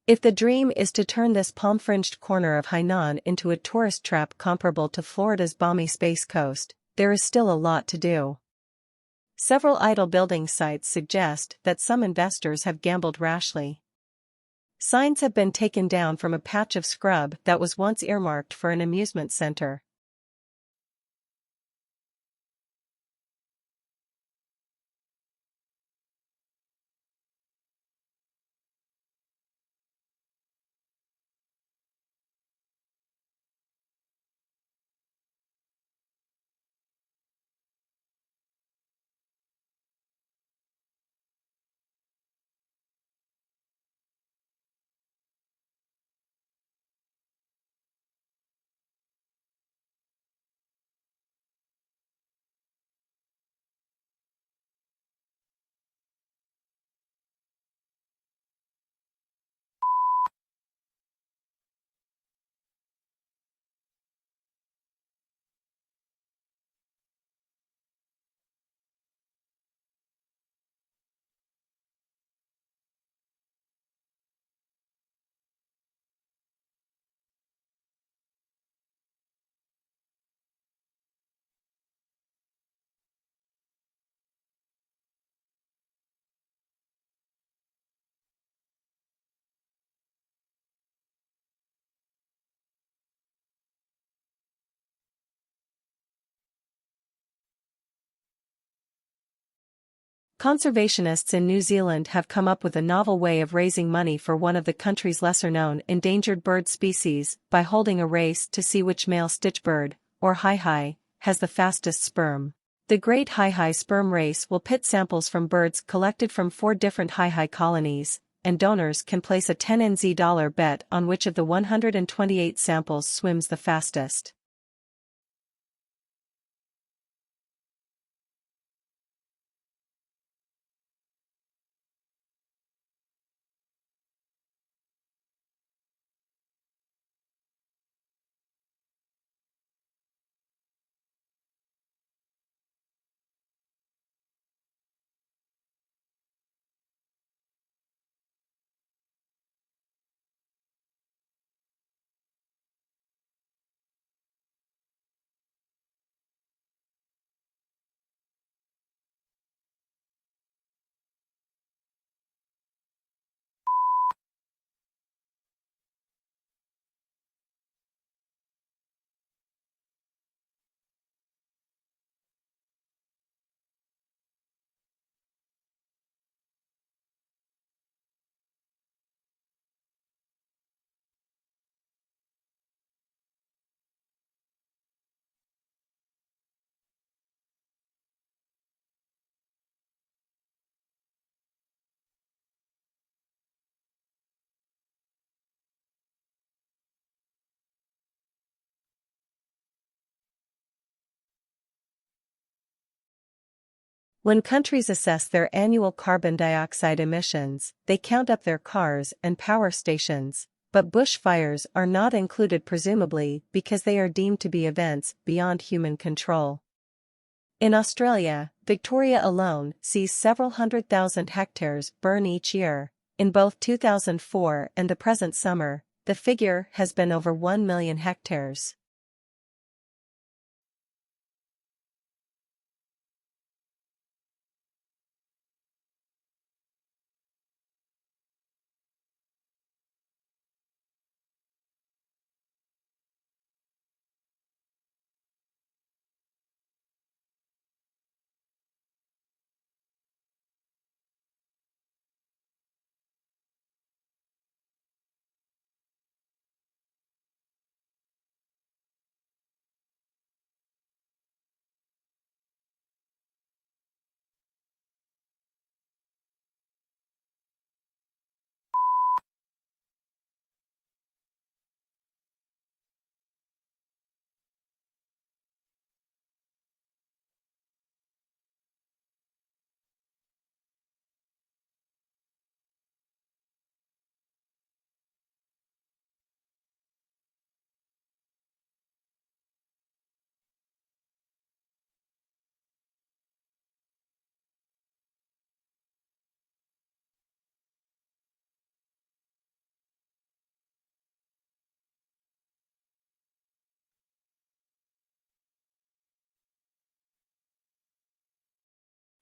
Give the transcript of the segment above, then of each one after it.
If the dream is to turn this palm-fringed corner of Hainan into a tourist trap comparable to Florida's balmy Space Coast, there is still a lot to do. Several idle building sites suggest that some investors have gambled rashly. Signs have been taken down from a patch of scrub that was once earmarked for an amusement center. Conservationists in New Zealand have come up with a novel way of raising money for one of the country's lesser-known endangered bird species by holding a race to see which male stitchbird, or hai-hai, has the fastest sperm. The Great Hai-hai Sperm Race will pit samples from birds collected from 4 different hai-hai colonies, and donors can place a 10 NZ bet on which of the 128 samples swims the fastest. When countries assess their annual carbon dioxide emissions, they count up their cars and power stations, but bushfires are not included presumably because they are deemed to be events beyond human control. In Australia, Victoria alone sees several 100,000 hectares burn each year. In both 2004 and the present summer, the figure has been over 1 million hectares.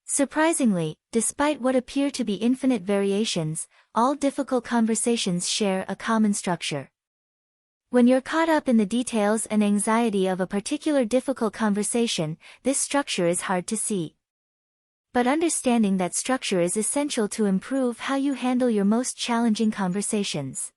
Surprisingly, despite what appear to be infinite variations, all difficult conversations share a common structure. When you're caught up in the details and anxiety of a particular difficult conversation, this structure is hard to see. But understanding that structure is essential to improve how you handle your most challenging conversations.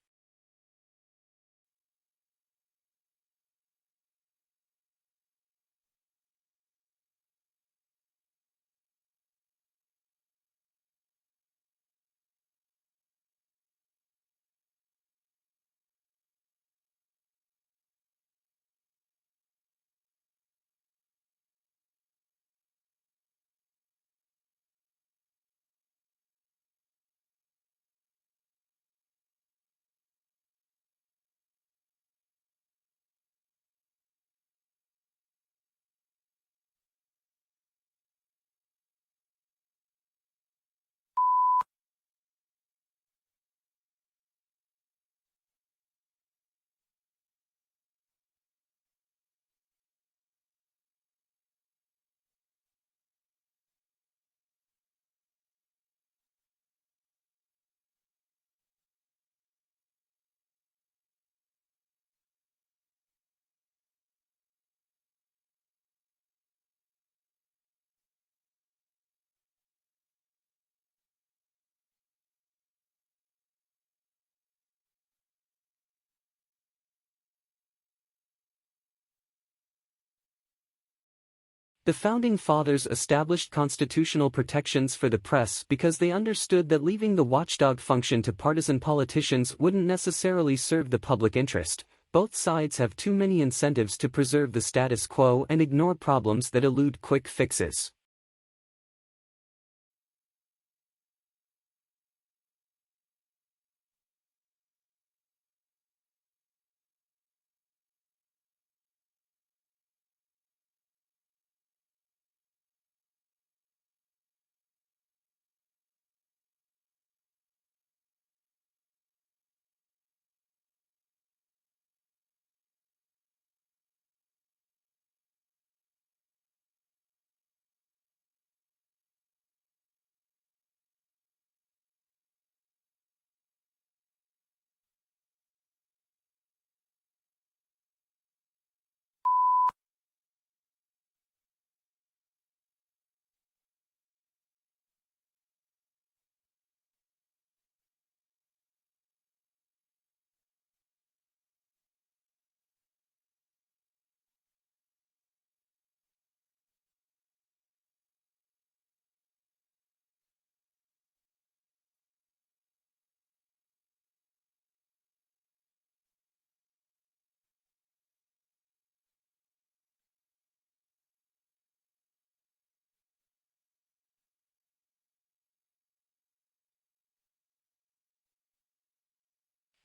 The Founding Fathers established constitutional protections for the press because they understood that leaving the watchdog function to partisan politicians wouldn't necessarily serve the public interest. Both sides have too many incentives to preserve the status quo and ignore problems that elude quick fixes.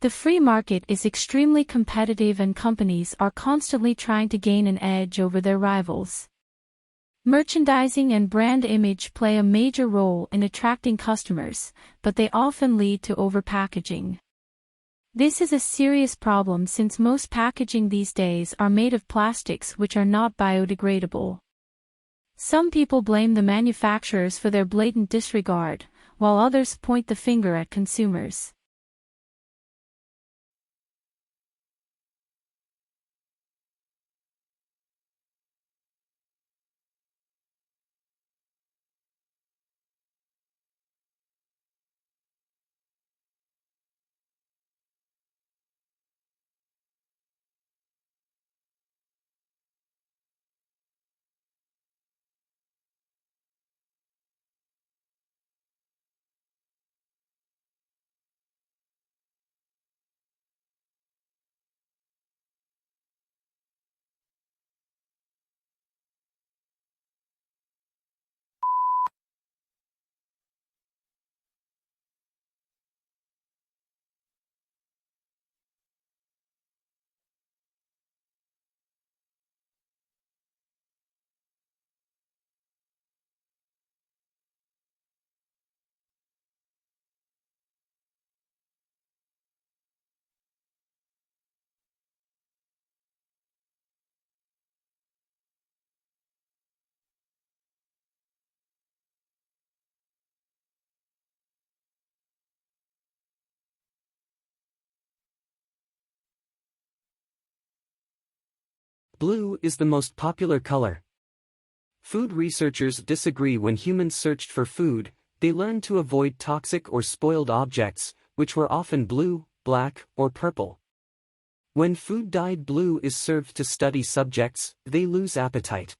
The free market is extremely competitive and companies are constantly trying to gain an edge over their rivals. Merchandising and brand image play a major role in attracting customers, but they often lead to overpackaging. This is a serious problem since most packaging these days are made of plastics which are not biodegradable. Some people blame the manufacturers for their blatant disregard, while others point the finger at consumers. Blue is the most popular color. Food researchers disagree. When humans searched for food, they learned to avoid toxic or spoiled objects, which were often blue, black, or purple. When food dyed blue is served to study subjects, they lose appetite.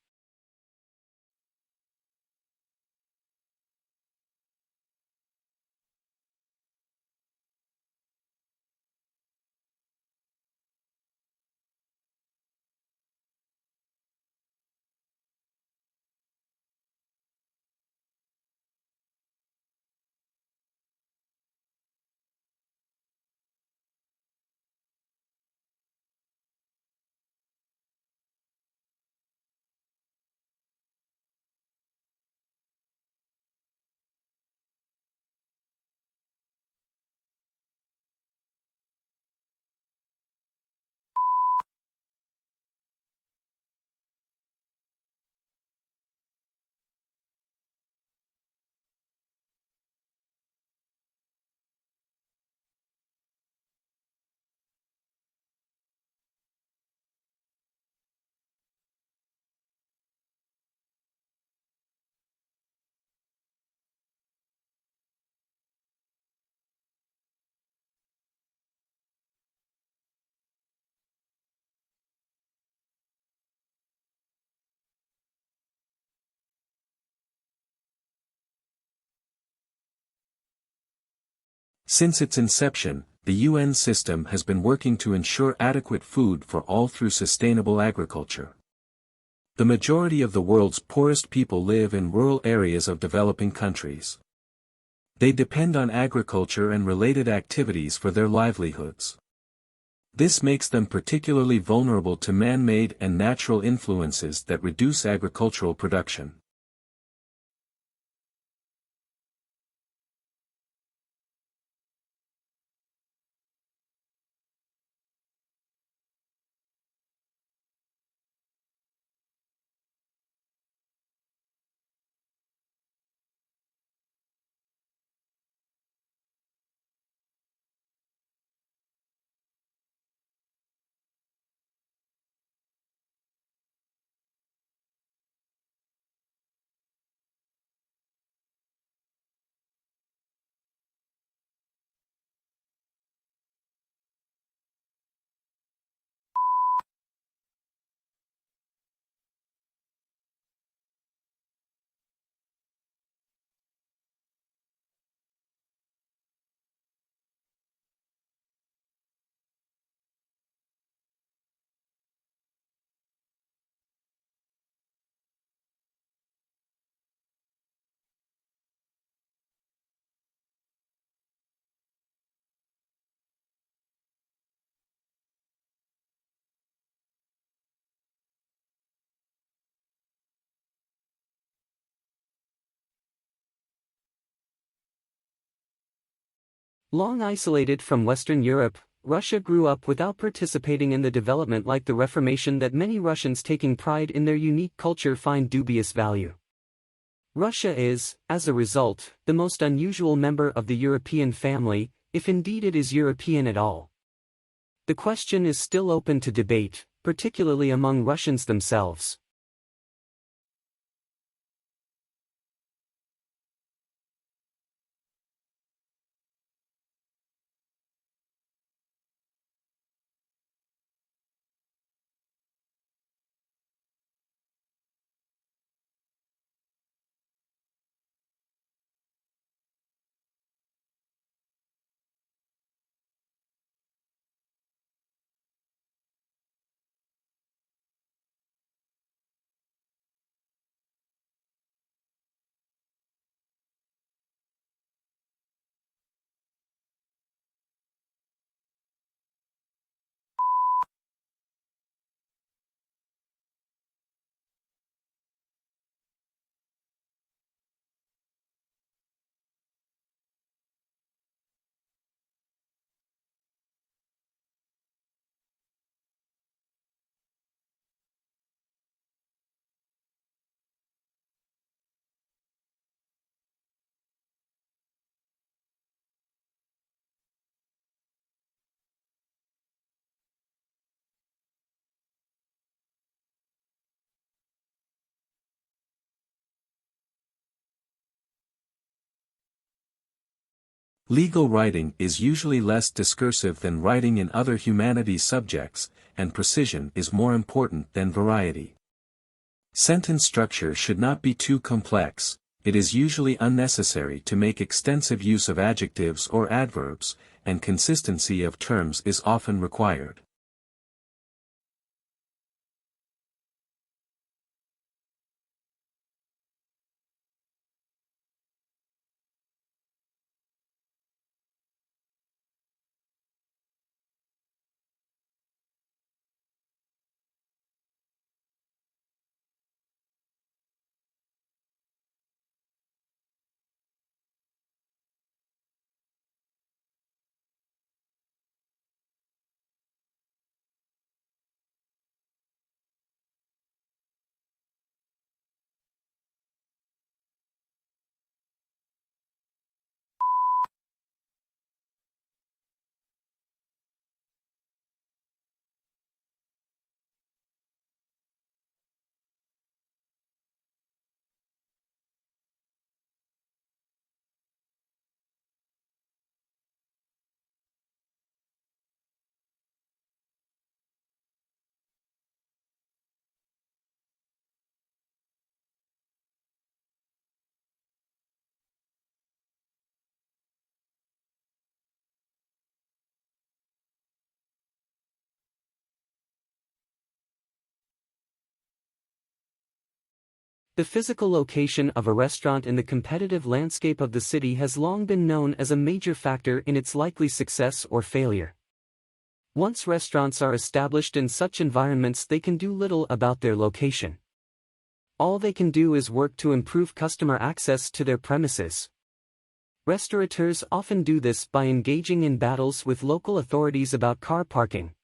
Since its inception, the UN system has been working to ensure adequate food for all through sustainable agriculture. The majority of the world's poorest people live in rural areas of developing countries. They depend on agriculture and related activities for their livelihoods. This makes them particularly vulnerable to man-made and natural influences that reduce agricultural production. Long isolated from Western Europe, Russia grew up without participating in the development like the Reformation that many Russians taking pride in their unique culture find dubious value. Russia is, as a result, the most unusual member of the European family, if indeed it is European at all. The question is still open to debate, particularly among Russians themselves. Legal writing is usually less discursive than writing in other humanities subjects, and precision is more important than variety. Sentence structure should not be too complex. It is usually unnecessary to make extensive use of adjectives or adverbs, and consistency of terms is often required. The physical location of a restaurant in the competitive landscape of the city has long been known as a major factor in its likely success or failure. Once restaurants are established in such environments, they can do little about their location. All they can do is work to improve customer access to their premises. Restaurateurs often do this by engaging in battles with local authorities about car parking.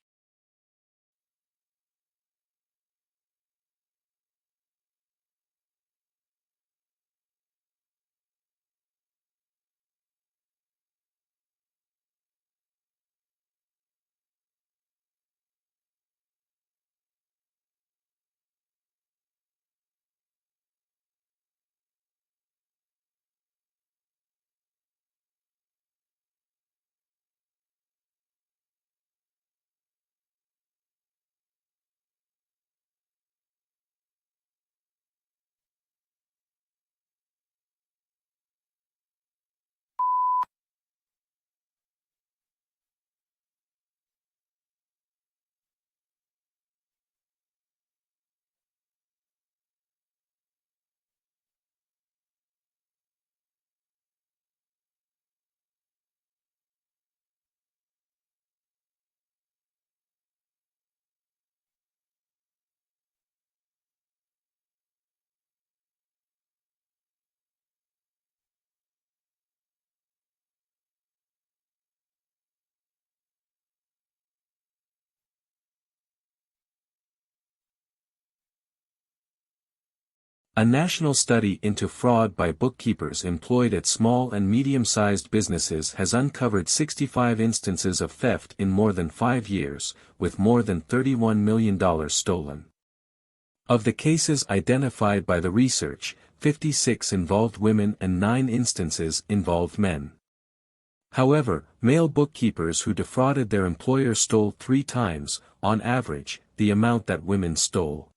A national study into fraud by bookkeepers employed at small and medium-sized businesses has uncovered 65 instances of theft in more than 5 years, with more than $31 million stolen. Of the cases identified by the research, 56 involved women and 9 instances involved men. However, male bookkeepers who defrauded their employer stole 3 times, on average, the amount that women stole.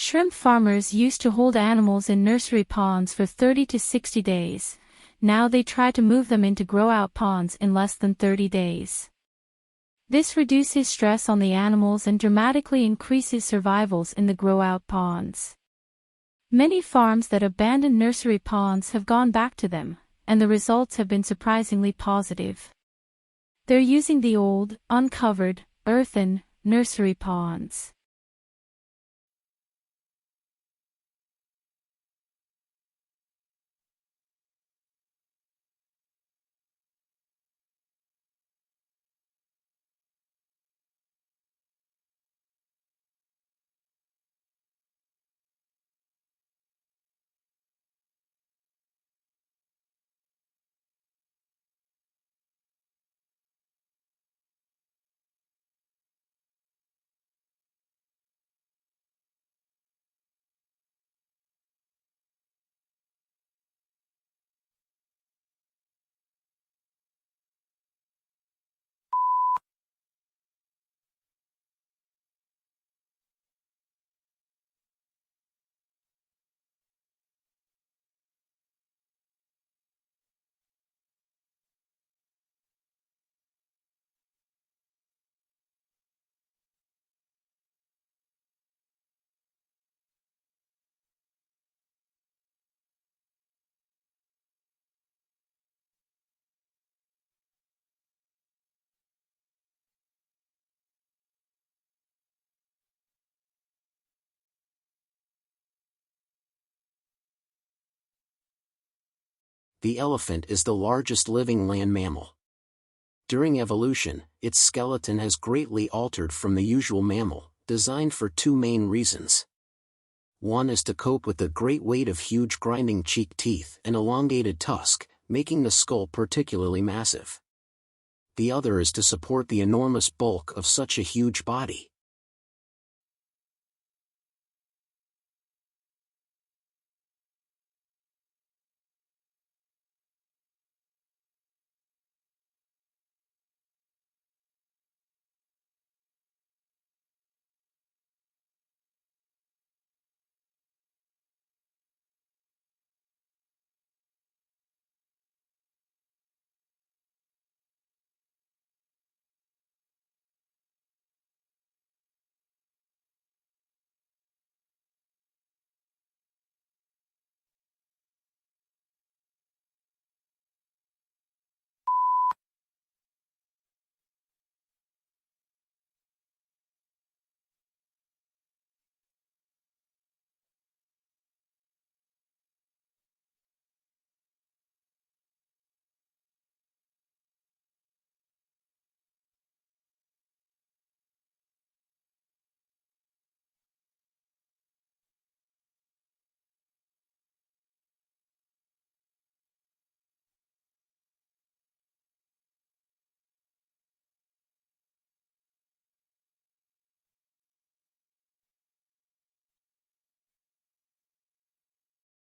Shrimp farmers used to hold animals in nursery ponds for 30 to 60 days. Now they try to move them into grow-out ponds in less than 30 days. This reduces stress on the animals and dramatically increases survivals in the grow-out ponds. Many farms that abandoned nursery ponds have gone back to them, and the results have been surprisingly positive. They're using the old, uncovered, earthen, nursery ponds. The elephant is the largest living land mammal. During evolution, its skeleton has greatly altered from the usual mammal, designed for 2 main reasons. One is to cope with the great weight of huge grinding cheek teeth and elongated tusk, making the skull particularly massive. The other is to support the enormous bulk of such a huge body.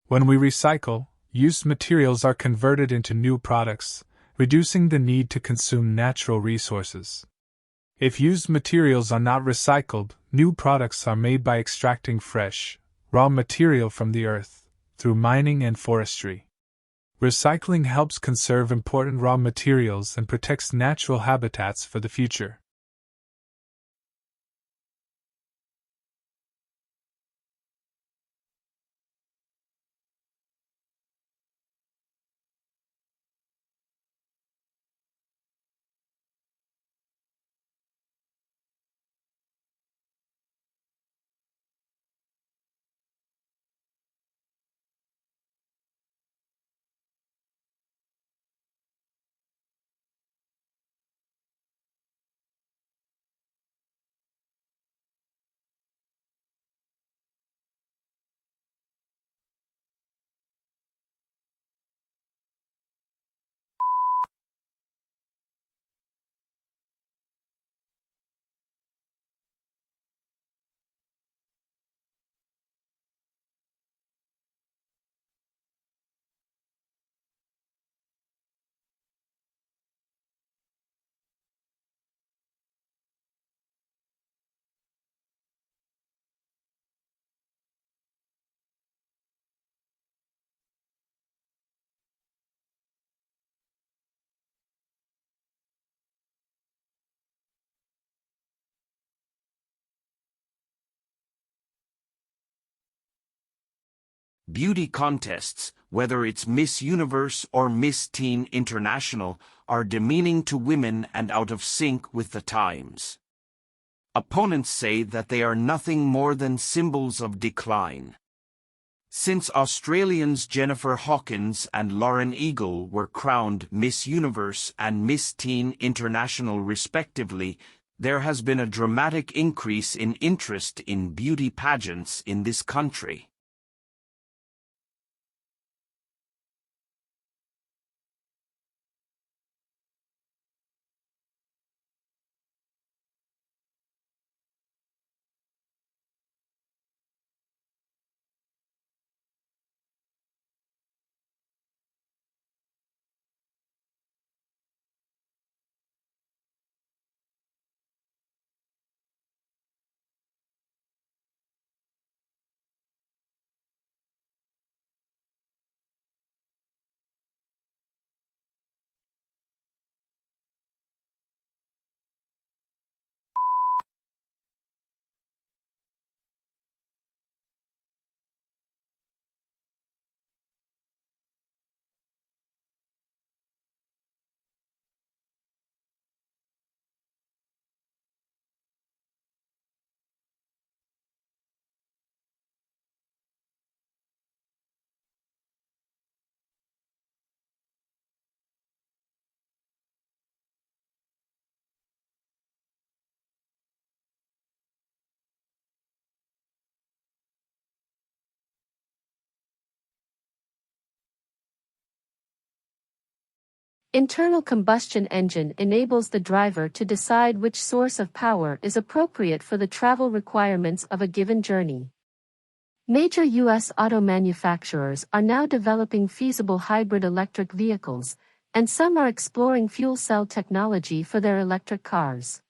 When we recycle, used materials are converted into new products, reducing the need to consume natural resources. If used materials are not recycled, new products are made by extracting fresh, raw material from the earth, through mining and forestry. Recycling helps conserve important raw materials and protects natural habitats for the future. Beauty contests, whether it's Miss Universe or Miss Teen International, are demeaning to women and out of sync with the times. Opponents say that they are nothing more than symbols of decline. Since Australians Jennifer Hawkins and Lauren Eagle were crowned Miss Universe and Miss Teen International respectively, there has been a dramatic increase in interest in beauty pageants in this country. Internal combustion engine enables the driver to decide which source of power is appropriate for the travel requirements of a given journey. Major U.S. auto manufacturers are now developing feasible hybrid electric vehicles, and some are exploring fuel cell technology for their electric cars.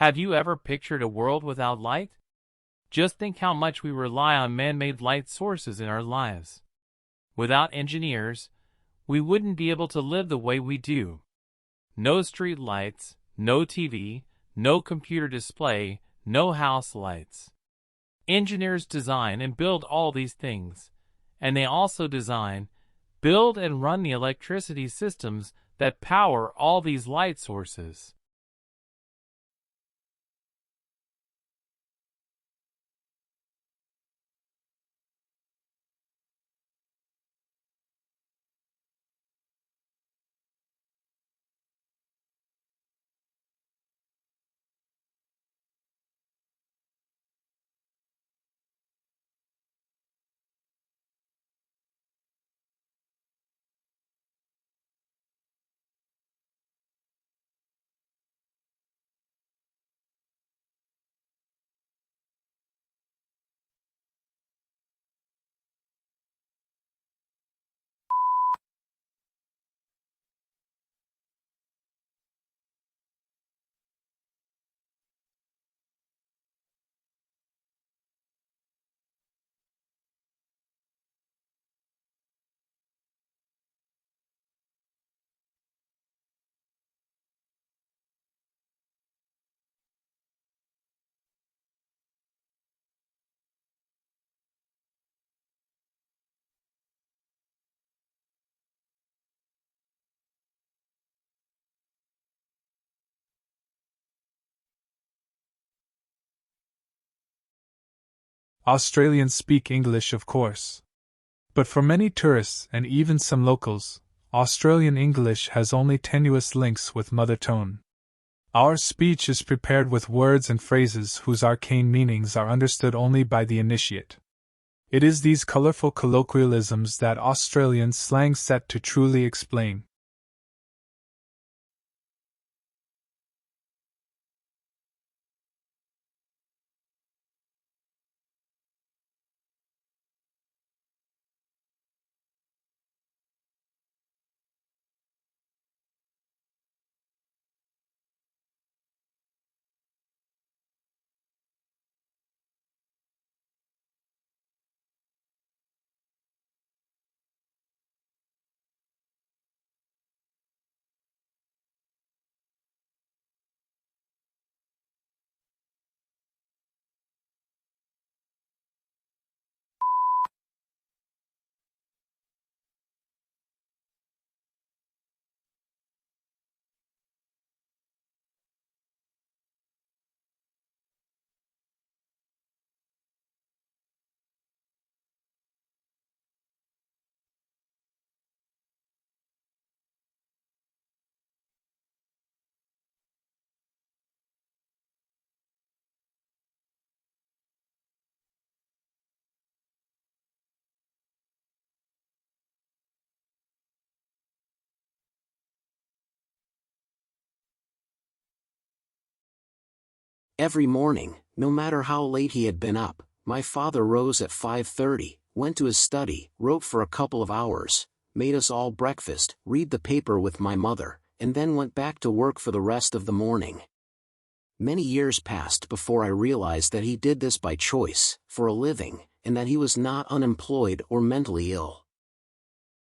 Have you ever pictured a world without light? Just think how much we rely on man-made light sources in our lives. Without engineers, we wouldn't be able to live the way we do. No street lights, no TV, no computer display, no house lights. Engineers design and build all these things, and they also design, build and run the electricity systems that power all these light sources. Australians speak English, of course. But for many tourists and even some locals, Australian English has only tenuous links with mother tongue. Our speech is prepared with words and phrases whose arcane meanings are understood only by the initiate. It is these colorful colloquialisms that Australian slang set to truly explain. Every morning, no matter how late he had been up, my father rose at 5:30, went to his study, wrote for a couple of hours, made us all breakfast, read the paper with my mother, and then went back to work for the rest of the morning. Many years passed before I realized that he did this by choice, for a living, and that he was not unemployed or mentally ill.